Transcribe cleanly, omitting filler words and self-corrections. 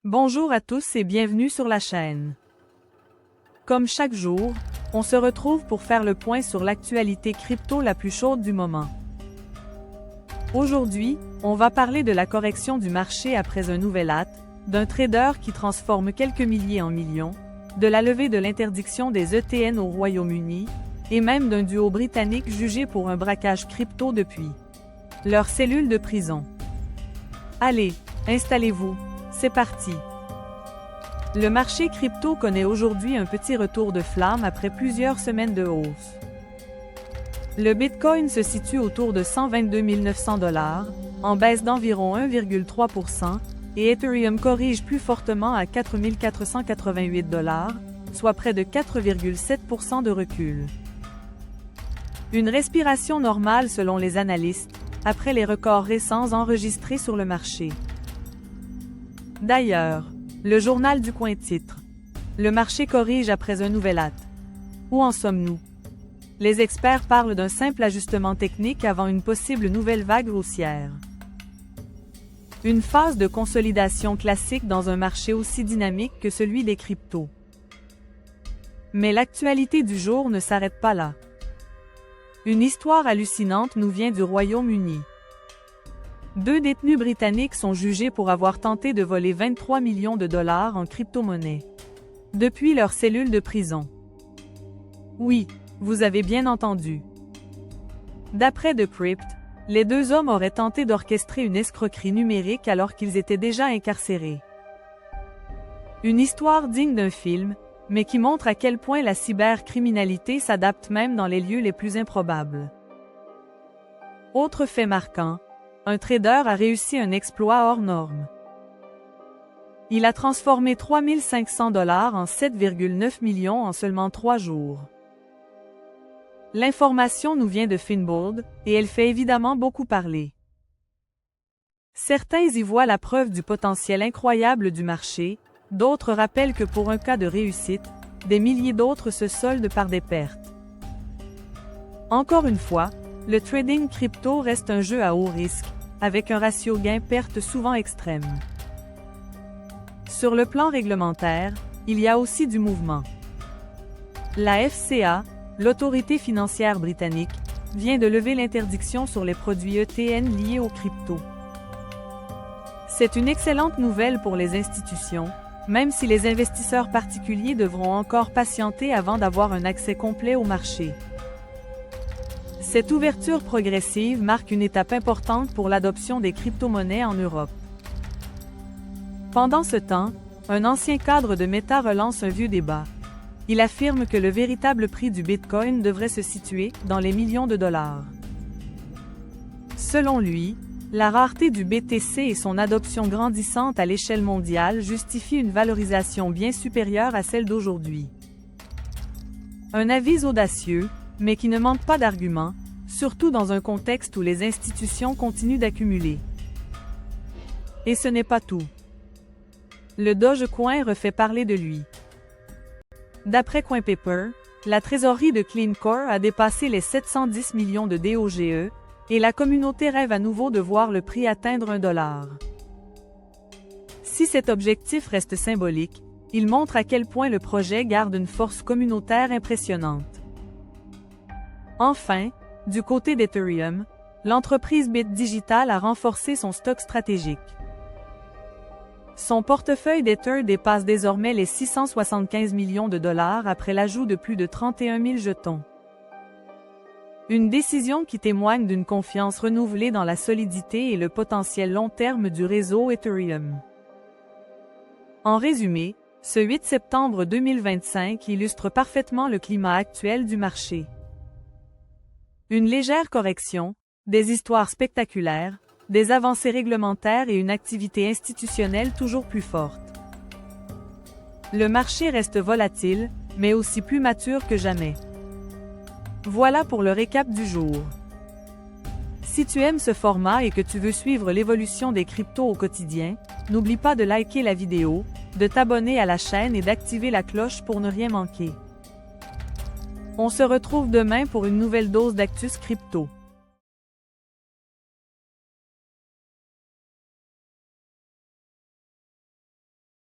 Bonjour à tous et bienvenue sur la chaîne. Comme chaque jour, on se retrouve pour faire le point sur l'actualité crypto la plus chaude du moment. Aujourd'hui, on va parler de la correction du marché après un nouvel acte, d'un trader qui transforme quelques milliers en millions, de la levée de l'interdiction des ETN au Royaume-Uni, et même d'un duo britannique jugé pour un braquage crypto depuis leur cellule de prison. Allez, installez-vous. C'est parti! Le marché crypto connaît aujourd'hui un petit retour de flamme après plusieurs semaines de hausse. Le Bitcoin se situe autour de 122 900 $, en baisse d'environ 1,3%, et Ethereum corrige plus fortement à 4 488 $, soit près de 4,7% de recul. Une respiration normale selon les analystes, après les records récents enregistrés sur le marché. D'ailleurs, le journal du coin titre « Le marché corrige après un nouvel acte ». Où en sommes-nous? Les experts parlent d'un simple ajustement technique avant une possible nouvelle vague haussière. Une phase de consolidation classique dans un marché aussi dynamique que celui des cryptos. Mais l'actualité du jour ne s'arrête pas là. Une histoire hallucinante nous vient du Royaume-Uni. 2 détenus britanniques sont jugés pour avoir tenté de voler 23 millions de dollars en crypto-monnaie depuis leur cellule de prison. Oui, vous avez bien entendu. D'après Decrypt, les 2 hommes auraient tenté d'orchestrer une escroquerie numérique alors qu'ils étaient déjà incarcérés. Une histoire digne d'un film, mais qui montre à quel point la cybercriminalité s'adapte même dans les lieux les plus improbables. Autre fait marquant, un trader a réussi un exploit hors norme. Il a transformé 3 500 $ en 7,9 millions en seulement 3 jours. L'information nous vient de Finboard, et elle fait évidemment beaucoup parler. Certains y voient la preuve du potentiel incroyable du marché, d'autres rappellent que pour un cas de réussite, des milliers d'autres se soldent par des pertes. Encore une fois, le trading crypto reste un jeu à haut risque, avec un ratio gain-perte souvent extrême. Sur le plan réglementaire, il y a aussi du mouvement. La FCA, l'autorité financière britannique, vient de lever l'interdiction sur les produits ETN liés aux cryptos. C'est une excellente nouvelle pour les institutions, même si les investisseurs particuliers devront encore patienter avant d'avoir un accès complet au marché. Cette ouverture progressive marque une étape importante pour l'adoption des crypto-monnaies en Europe. Pendant ce temps, un ancien cadre de Meta relance un vieux débat. Il affirme que le véritable prix du Bitcoin devrait se situer dans les millions de dollars. Selon lui, la rareté du BTC et son adoption grandissante à l'échelle mondiale justifient une valorisation bien supérieure à celle d'aujourd'hui. Un avis audacieux, mais qui ne manque pas d'arguments, surtout dans un contexte où les institutions continuent d'accumuler. Et ce n'est pas tout. Le Dogecoin refait parler de lui. D'après CoinPaper, la trésorerie de CleanCore a dépassé les 710 millions de DOGE, et la communauté rêve à nouveau de voir le prix atteindre $1. Si cet objectif reste symbolique, il montre à quel point le projet garde une force communautaire impressionnante. Enfin, du côté d'Ethereum, l'entreprise Bit Digital a renforcé son stock stratégique. Son portefeuille d'Ether dépasse désormais les 675 millions de dollars après l'ajout de plus de 31 000 jetons. Une décision qui témoigne d'une confiance renouvelée dans la solidité et le potentiel long terme du réseau Ethereum. En résumé, ce 8 septembre 2025 illustre parfaitement le climat actuel du marché. Une légère correction, des histoires spectaculaires, des avancées réglementaires et une activité institutionnelle toujours plus forte. Le marché reste volatile, mais aussi plus mature que jamais. Voilà pour le récap du jour. Si tu aimes ce format et que tu veux suivre l'évolution des cryptos au quotidien, n'oublie pas de liker la vidéo, de t'abonner à la chaîne et d'activer la cloche pour ne rien manquer. On se retrouve demain pour une nouvelle dose d'actus crypto.